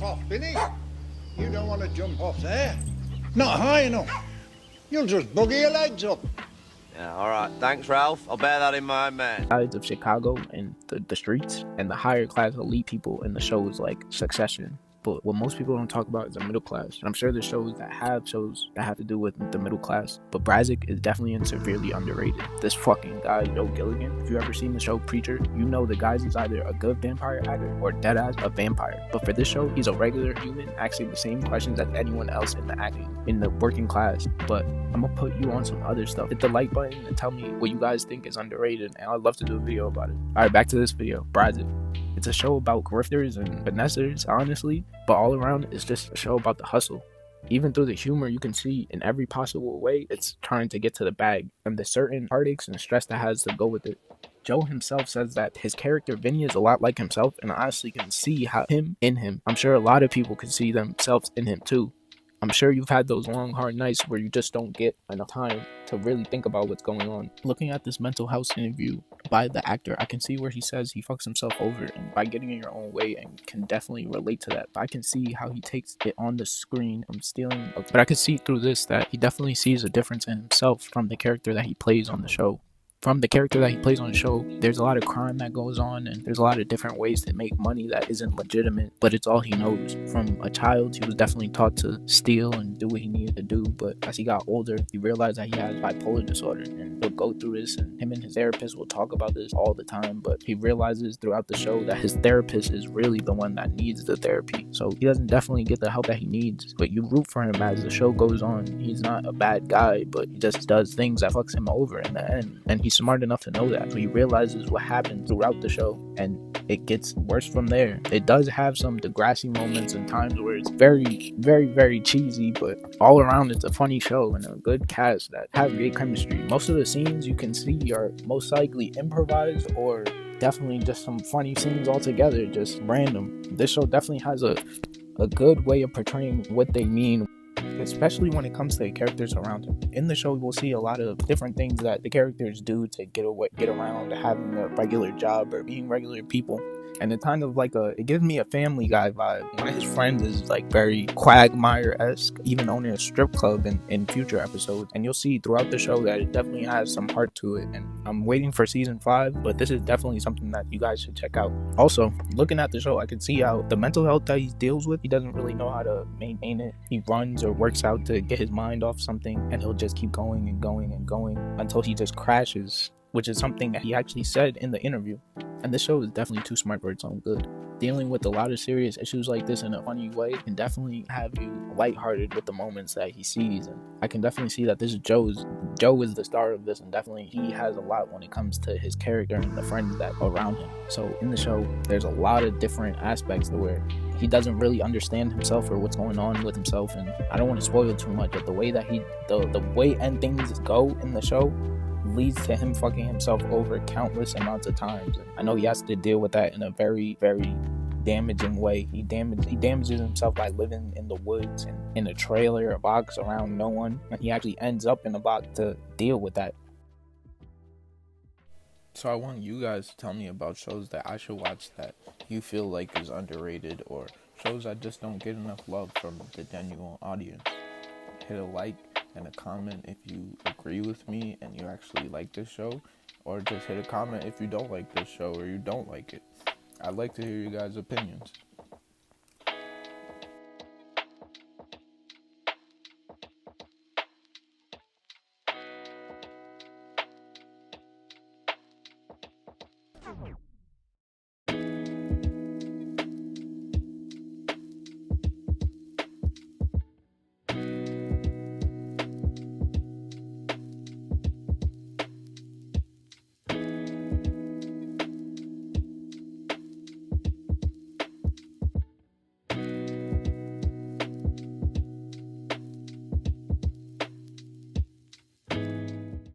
jump off, Binny. You don't want to jump off there. Not high enough. You'll just bugger your legs up. Yeah, all right. Thanks, Ralph. I'll bear that in mind, man. Sides of Chicago and the streets and the higher class elite people in the shows like Succession. But what most people don't talk about is the middle class. And I'm sure there's shows that have to do with the middle class. But Brassic is definitely severely underrated. This fucking guy, Gillian, if you ever seen the show Preacher, you know the guy's is either a good vampire actor or deadass a vampire. But for this show, he's a regular human asking the same questions as anyone else in the working class. But I'm gonna put you on some other stuff. Hit the like button and tell me what you guys think is underrated, and I'd love to do a video about it. Alright, back to this video. Brassic. It's a show about grifters and finessers, honestly, but all around it's just a show about the hustle. Even through the humor you can see in every possible way, it's trying to get to the bag, and the certain heartaches and stress that has to go with it. Joe himself says that his character Vinny is a lot like himself, and I honestly can see him in him. I'm sure a lot of people can see themselves in him too. I'm sure you've had those long, hard nights where you just don't get enough time to really think about what's going on. Looking at this mental health interview by the actor, I can see where he says he fucks himself over and by getting in your own way, and can definitely relate to that. But I can see how he takes it on the screen from stealing. But I can see through this that he definitely sees a difference in himself from the character that he plays on the show. There's a lot of crime that goes on, and there's a lot of different ways to make money that isn't legitimate, but it's all he knows. From a child, he was definitely taught to steal and do what he needed to do, but as he got older, he realized that he has bipolar disorder, and he'll go through this, and him and his therapist will talk about this all the time, but he realizes throughout the show that his therapist is really the one that needs the therapy, so he doesn't definitely get the help that he needs, but you root for him as the show goes on. He's not a bad guy, but he just does things that fucks him over in the end, and he's smart enough to know that. So he realizes what happened throughout the show, and it gets worse from there. It does have some Degrassi moments and times where it's very, very, very cheesy, but all around it's a funny show and a good cast that have great chemistry. Most of the scenes you can see are most likely improvised or definitely just some funny scenes altogether, just random. This show definitely has a good way of portraying what they mean, especially when it comes to the characters around him. In the show, we'll see a lot of different things that the characters do to get around having a regular job or being regular people. And it's kind of like it gives me a Family Guy vibe. One of his friends is like very Quagmire-esque, even owning a strip club in future episodes. And you'll see throughout the show that it definitely has some heart to it. And I'm waiting for season 5, but this is definitely something that you guys should check out. Also, looking at the show, I can see how the mental health that he deals with, he doesn't really know how to maintain it. He runs or works out to get his mind off something, and he'll just keep going and going and going until he just crashes, which is something that he actually said in the interview. And this show is definitely too smart for its own good. Dealing with a lot of serious issues like this in a funny way can definitely have you lighthearted with the moments that he sees. And I can definitely see that Joe is the star of this, and definitely he has a lot when it comes to his character and the friends that are around him. So in the show, there's a lot of different aspects to where he doesn't really understand himself or what's going on with himself. And I don't want to spoil too much, but the way that the way and things go in the show leads to him fucking himself over countless amounts of times. And I know he has to deal with that in a very, very damaging way. He damages himself by living in the woods and in a trailer, a box around no one, and he actually ends up in a box to deal with that. So I want you guys to tell me about shows that I should watch that you feel like is underrated, or shows that just don't get enough love from the genuine audience. Hit a like and a comment if you agree with me and you actually like this show, or just hit a comment if you don't like this show or you don't like it. I'd like to hear you guys' opinions.